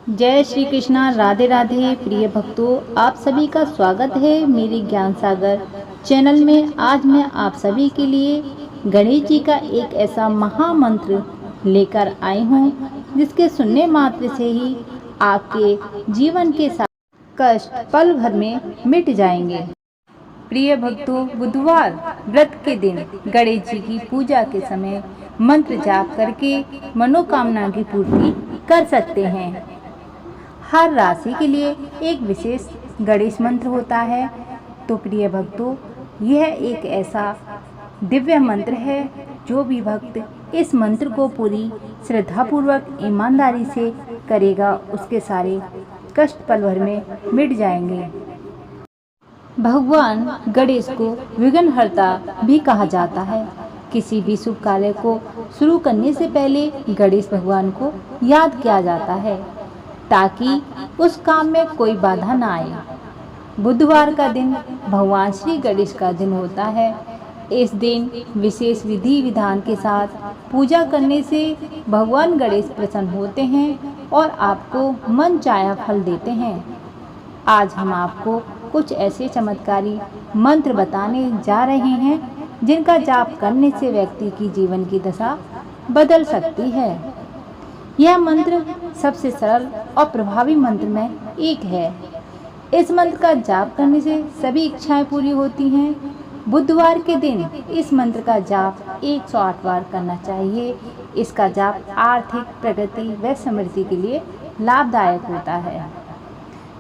जय श्री कृष्णा। राधे राधे। प्रिय भक्तों, आप सभी का स्वागत है मेरे ज्ञान सागर चैनल में। आज मैं आप सभी के लिए गणेश जी का एक ऐसा महामंत्र लेकर आई हूँ जिसके सुनने मात्र से ही आपके जीवन के सारे कष्ट पल भर में मिट जाएंगे। प्रिय भक्तों, बुधवार व्रत के दिन गणेश जी की पूजा के समय मंत्र जाप करके मनोकामना की पूर्ति कर सकते हैं। हर राशि के लिए एक विशेष गणेश मंत्र होता है। तो प्रिय भक्तों, यह एक ऐसा दिव्य मंत्र है जो भी भक्त इस मंत्र को पूरी श्रद्धापूर्वक ईमानदारी से करेगा उसके सारे कष्ट पल भर में मिट जाएंगे। भगवान गणेश को विघ्नहर्ता भी कहा जाता है। किसी भी शुभ कार्य को शुरू करने से पहले गणेश भगवान को याद किया जाता है ताकि उस काम में कोई बाधा ना आए। बुधवार का दिन भगवान श्री गणेश का दिन होता है। इस दिन विशेष विधि विधान के साथ पूजा करने से भगवान गणेश प्रसन्न होते हैं और आपको मन चाहा फल देते हैं। आज हम आपको कुछ ऐसे चमत्कारी मंत्र बताने जा रहे हैं जिनका जाप करने से व्यक्ति की जीवन की दशा बदल सकती है। यह मंत्र सबसे सरल और प्रभावी मंत्र में एक है। इस मंत्र का जाप करने से सभी इच्छाएं पूरी होती हैं। बुधवार के दिन इस मंत्र का जाप 108 बार करना चाहिए। इसका जाप आर्थिक प्रगति व समृद्धि के लिए लाभदायक होता है।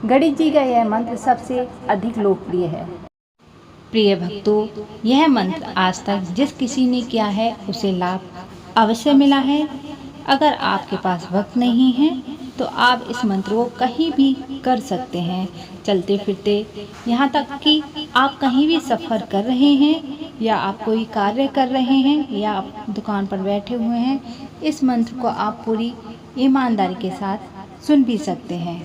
गणेश जी का यह मंत्र सबसे अधिक लोकप्रिय है। प्रिय भक्तों, यह मंत्र आज तक जिस किसी ने किया है उसे लाभ अवश्य मिला है। अगर आपके पास वक्त नहीं है तो आप इस मंत्र को कहीं भी कर सकते हैं, चलते फिरते, यहाँ तक कि आप कहीं भी सफ़र कर रहे हैं या आप कोई कार्य कर रहे हैं या आप दुकान पर बैठे हुए हैं, इस मंत्र को आप पूरी ईमानदारी के साथ सुन भी सकते हैं।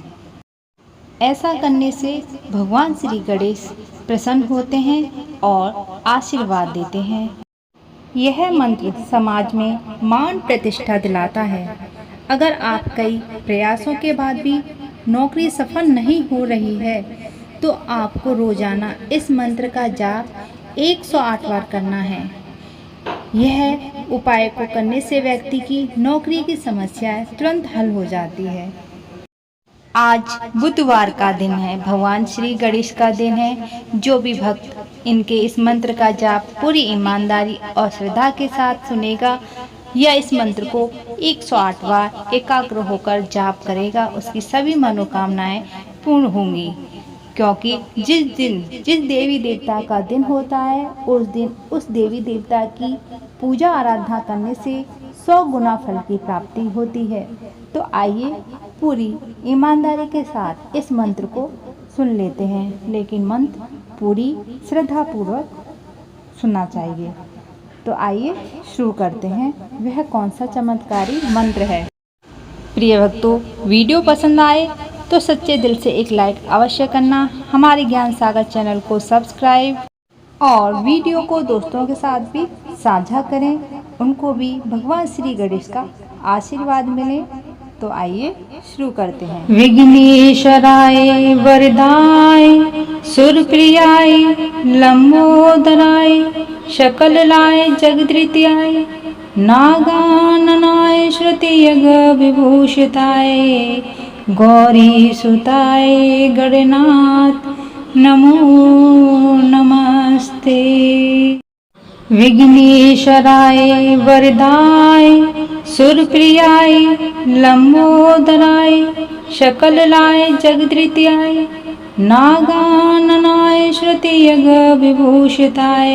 ऐसा करने से भगवान श्री गणेश प्रसन्न होते हैं और आशीर्वाद देते हैं। यह मंत्र समाज में मान प्रतिष्ठा दिलाता है। अगर आप कई प्रयासों के बाद भी नौकरी सफल नहीं हो रही है तो आपको रोजाना इस मंत्र का जाप 108 बार करना है। यह उपाय को करने से व्यक्ति की नौकरी की समस्याएं तुरंत हल हो जाती है। आज बुधवार का दिन है, भगवान श्री गणेश का दिन है। जो भी भक्त इनके इस मंत्र का जाप पूरी ईमानदारी और श्रद्धा के साथ सुनेगा या इस मंत्र को 108 बार एकाग्र होकर जाप करेगा, उसकी सभी मनोकामनाएं पूर्ण होंगी। क्योंकि जिस देवी देवता का दिन होता है उस दिन उस देवी देवता की पूजा आराधना करने से 100 गुना फल की प्राप्ति होती है। तो आइए पूरी ईमानदारी के साथ इस मंत्र को सुन लेते हैं, लेकिन मंत्र पूरी श्रद्धा पूर्वक सुनना चाहिए। तो आइए शुरू करते हैं। वह कौन सा चमत्कारी मंत्र है। प्रिय भक्तों, वीडियो पसंद आए तो सच्चे दिल से एक लाइक अवश्य करना, हमारे ज्ञान सागर चैनल को सब्सक्राइब और वीडियो को दोस्तों के साथ भी साझा करें, उनको भी भगवान श्री गणेश का आशीर्वाद मिले। तो आइए शुरू करते हैं। विघ्नेश्वराय वरदाय सुरप्रियाय लंबोदराय शकललाय जगद्रित्याय नागाननाय श्रुतियग विभूषिताय गौरीसुताय गणनाथ नमो नमस्ते। विघ्नेश्वराय वरदाय सुरप्रियाय लंबोदराय शकललाय जगद्रित्याय नागाननाय श्रुतियग विभूषिताय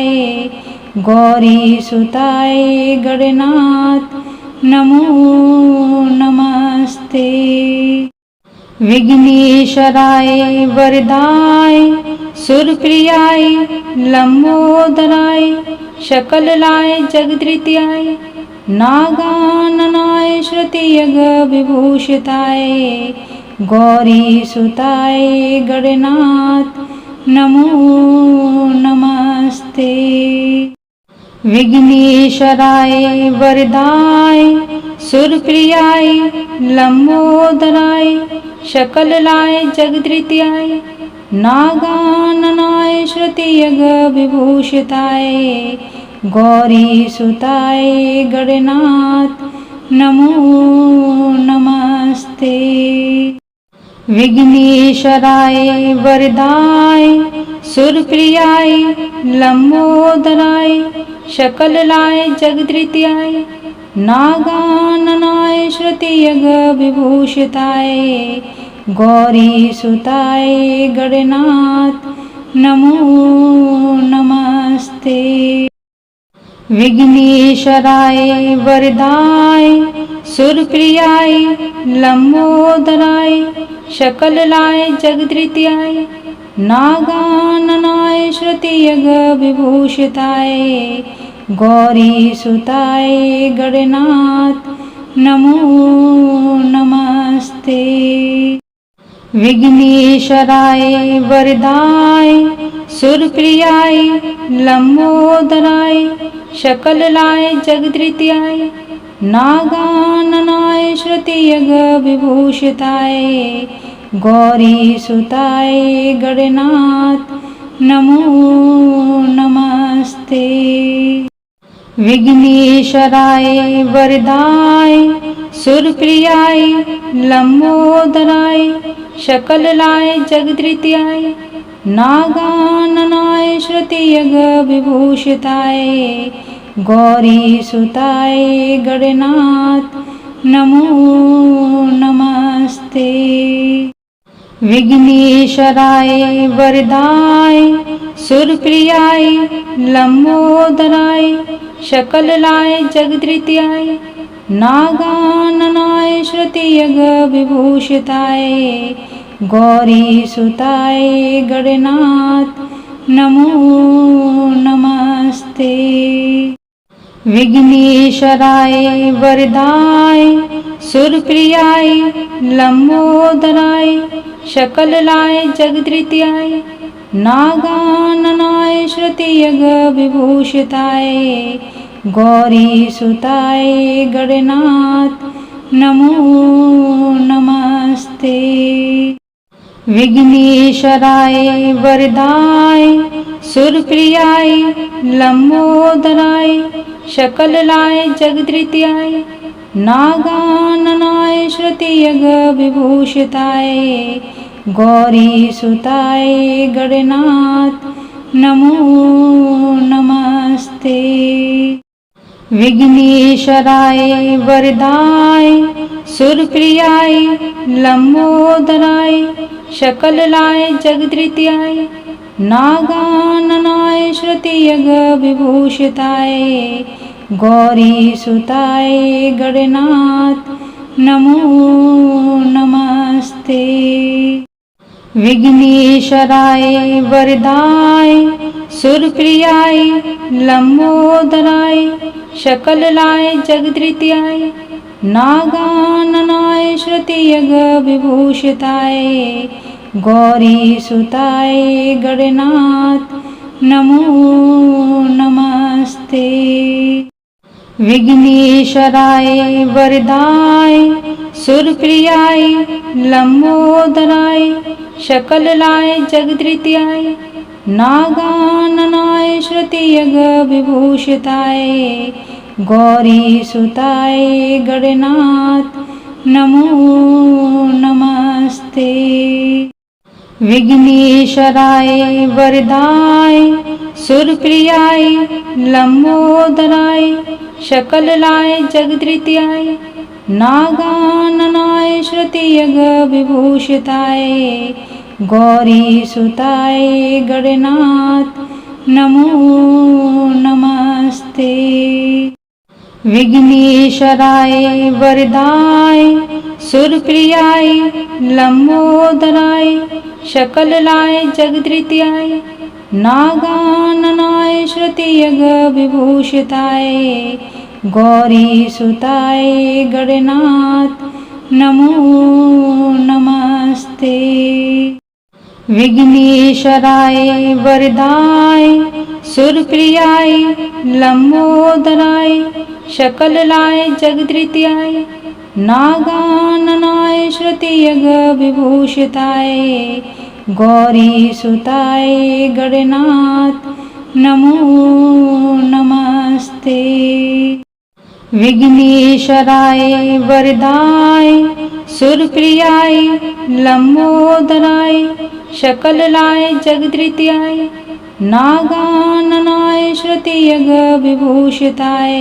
गौरीसुताय गणनाथ नमो नमस्ते। विघ्नेश्वराय वरदाय सुरप्रियाय लंबोदराय शकललाय जगद्रित्याय नागाननाय श्रुतियग विभूषिताय गौरीसुताय गणनाथ नमो नमस्ते। विघ्नेश्वराय वरदाय सुरप्रियाय लंबोदराय शकललाय जगद्रित्याय नागाननाय श्रुतियग विभूषिताय गौरीसुताय गणनाथ नमो नमस्ते। विघ्नेश्वराय वरदाय सुरप्रियाय लंबोदराय शकललाय जगद्रित्याय नागाननाय श्रुतियग विभूषिताय गौरीसुताय गणनाथ नमो नमस्ते। विघ्नेश्वराय वरदाय सुरप्रियाय लंबोदराय शकललाय जगद्रित्याय नागाननाय श्रुतियग विभूषिताय गौरीसुताय गणनाथ नमो नमस्ते। विघ्नेश्वराय वरदाय सुरप्रियाय लंबोदराय शकललाय जगद्रित्याय नागाननाय श्रुतियग विभूषिताय गौरीसुताय गणनाथ नमो नमस्ते। विघ्नेश्वराय वरदाय सुरप्रियाय लंबोदराय शकललाय जगद्रित्याय नागाननाय श्रुतियग विभूषिताय गौरीसुताय गणनाथ नमो नमस्ते। विघ्नेश्वराय वरदाय सुरप्रियाय लंबोदराय शकललाय जगद्रित्याय नागाननाय श्रुतियग विभूषिताय गौरीसुताय गणनाथ नमो नमस्ते। विघ्नेश्वराय वरदाय सुरप्रियाय लंबोदराय शकललाय जगद्रित्याय नागाननाय श्रुतियग विभूषिताय गौरीसुताय गणनाथ नमो नमस्ते। विघ्नेश्वराय वरदाय सुरप्रियाय लंबोदराय शकललाय जगद्रित्याय नागाननाय श्रुतियग विभूषिताय गौरीसुताय गणनाथ नमो नमस्ते। विघ्नेश्वराय वरदाय सुरप्रियाय लंबोदराय शकललाय जगद्रित्याय नागाननाय श्रुतियग विभूषिताय गौरीसुताय गणनाथ नमो नमस्ते। विघ्नेश्वराय वरदाय सुरप्रियाय लंबोदराय शकललाय जगद्रित्याय नागाननाय श्रुतियग विभूषिताय गौरीसुताय गणनाथ नमो नमस्ते। विघ्नेश्वराय वरदाय सुरप्रियाय लंबोदराय शकललाय जगद्रित्याय नागाननाय श्रुतियग विभूषिताय गौरीसुताय गणनाथ नमो नमस्ते। विघ्नेश्वराय वरदाय सुरप्रियाय लंबोदराय शकललाय जगद्रित्याय नागाननाय श्रुतियग विभूषिताय गौरीसुताय गणनाथ नमो नमस्ते। विघ्नेश्वराय वरदाय सुरप्रियाय लंबोदराय शकललाय जगद्रित्याय नागाननाय श्रुतियग विभूषिताय गौरीसुताय गणनाथ नमो नमस्ते। विघ्नेश्वराय वरदाय सुरप्रियाय लंबोदराय शकललाय जगद्रित्याय नागाननाय श्रुतियग विभूषिताय गौरीसुताय गणनाथ नमो नमस्ते। विघ्नेश्वराय वरदाय सुरप्रियाय लंबोदराय शकललाय जगद्रित्याय नागाननाय श्रुतियग विभूषिताय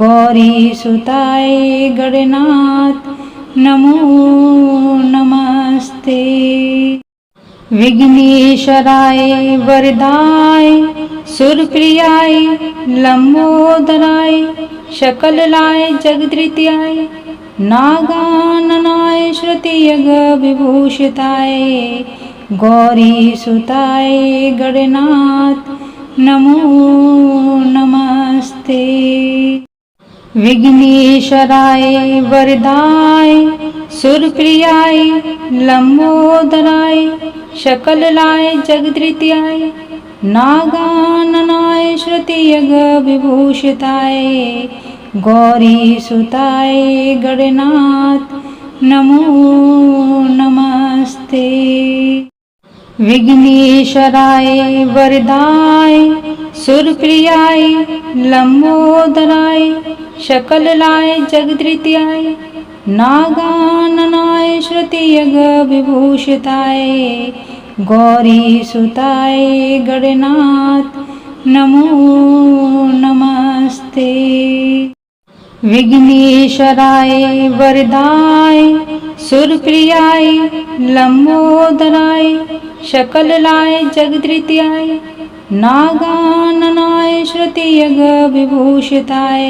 गौरीसुताय गणनाथ नमो नमस्ते। विघ्नेश्वराय वरदाय सुरप्रियाय लंबोदराय शकललाय जगद्रित्याय नागाननाय श्रुतियग विभूषिताय गौरीसुताय गणनाथ नमो नमस्ते। विघ्नेश्वराय वरदाय सुरप्रियाय लंबोदराय शकललाय जगद्रित्याय नागाननाय श्रुतियग विभूषिताय गौरीसुताय गणनाथ नमो नमस्ते। विघ्नेश्वराय वरदाय सुरप्रियाय लंबोदराय शकललाय जगद्रित्याय नागाननाय श्रुतियग विभूषिताय गौरीसुताय गणनाथ नमो नमस्ते। विघ्नेश्वराय वरदाय सुरप्रियाय लंबोदराय शकललाय जगद्रित्याय नागाननाय श्रुतियग विभूषिताय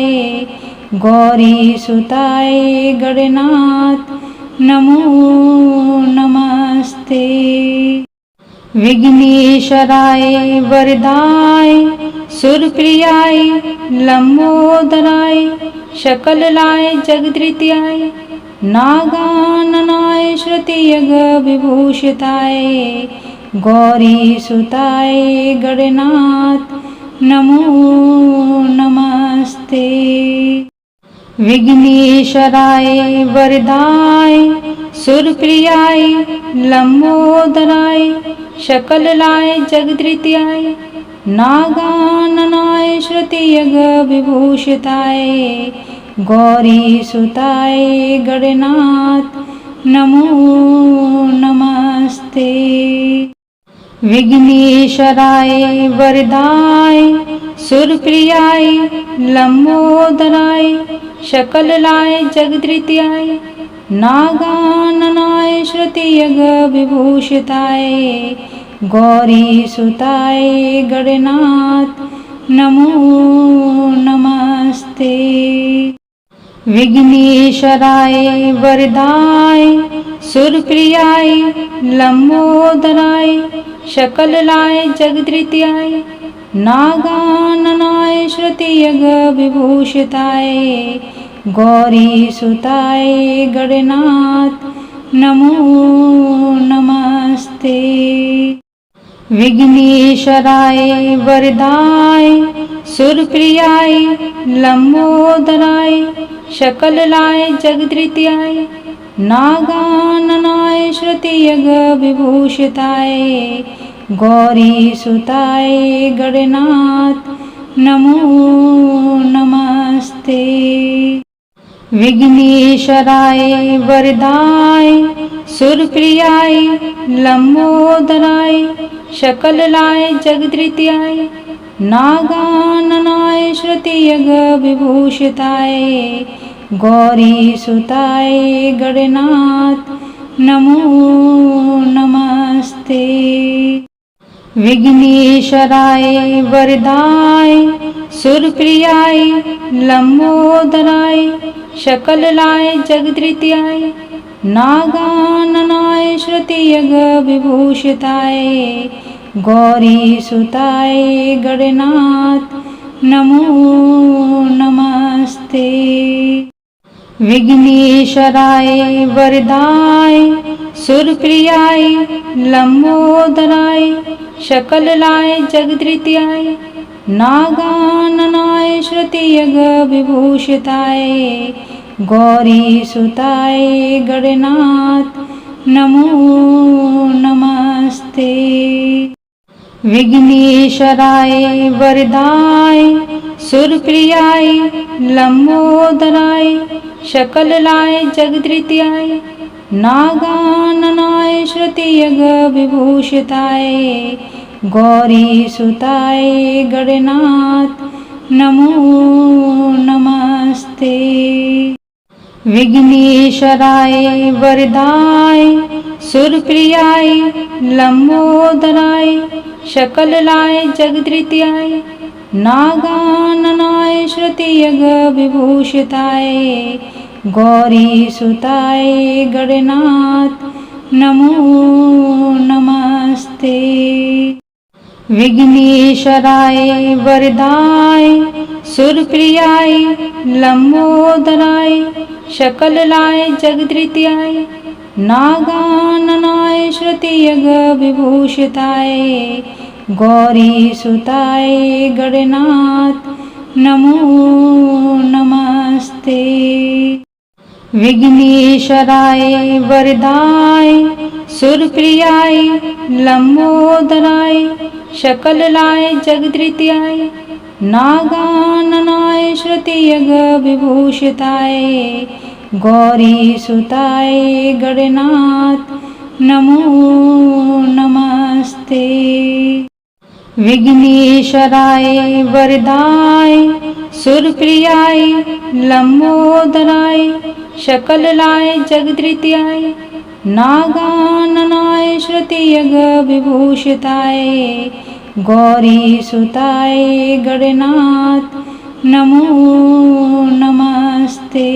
गौरीसुताय गणनाथ नमो नमस्ते। विघ्नेश्वराय वरदाय सुरप्रियाय लंबोदराय शकललाय जगद्रित्याय नागाननाय श्रुतियग विभूषिताय गौरीसुताय गणनाथ नमो नमस्ते। विघ्नेश्वराय वरदाय सुरप्रियाय लंबोदराय शकललाय जगद्रित्याय नागाननाय श्रुतियग विभूषिताय गौरीसुताय गणनाथ नमो नमस्ते। विघ्नेश्वराय वरदाय सुरप्रियाय लंबोदराय शकललाय जगद्रित्याय नागाननाय श्रुतियग विभूषिताय गौरीसुताय गणनाथ नमो नमस्ते। विघ्नेश्वराय वरदाय सुरप्रियाय लंबोदराय शकललाय जगद्रित्याय नागाननाय श्रुतियग विभूषिताय गौरीसुताय गणनाथ नमो नमस्ते। विघ्नेश्वराय वरदाय सुरप्रियाय लंबोदराय शकललाय जगद्रित्याय नागाननाय श्रुतियग विभूषिताय गौरीसुताय गणनाथ नमो नमस्ते। विघ्नेश्वराय वरदाय सुरप्रियाय लंबोदराय शकललाय जगद्रित्याय नागाननाय श्रुतियग विभूषिताय गौरीसुताय गणनाथ नमो नमस्ते। विघ्नेश्वराय वरदाय सुरप्रियाय लंबोदराय शकललाय जगद्रित्याय नागाननाय श्रुतियग विभूषिताय गौरीसुताय गणनाथ नमो नमस्ते। विघ्नेश्वराय वरदाय सुरप्रियाय लंबोदराय शकललाय जगद्रित्याय नागाननाय श्रुतियग विभूषिताय गौरीसुताय गणनाथ नमो नमस्ते। विघ्नेश्वराय वरदाय सुरप्रियाय लंबोदराय शकललाय जगद्रित्याय नागाननाय श्रुतियग विभूषिताय गौरीसुताय गणनाथ नमो नमस्ते। विघ्नेश्वराय वरदाय सुरप्रियाय लंबोदराय शकललाय जगद्रित्याय नागाननाय श्रुतियग विभूषिताय गौरीसुताय गणनाथ नमो नमस्ते। विघ्नेश्वराय वरदाय सुरप्रियाय लंबोदराय शकललाय जगद्रित्याय नागाननाय श्रुतियग विभूषिताय गौरीसुताय गणनाथ नमो नमस्ते। विघ्नेश्वराय वरदाय सुरप्रियाय लंबोदराय शकललाय जगद्रित्याय नागाननाय श्रुतियग विभूषिताय गौरीसुताय गणनाथ नमो नमस्ते। विघ्नेश्वराय वरदाय सुरप्रियाय लंबोदराय शकललाय जगद्रित्याय नागाननाय श्रुतियग विभूषिताय गौरीसुताय गणनाथ नमो नमस्ते।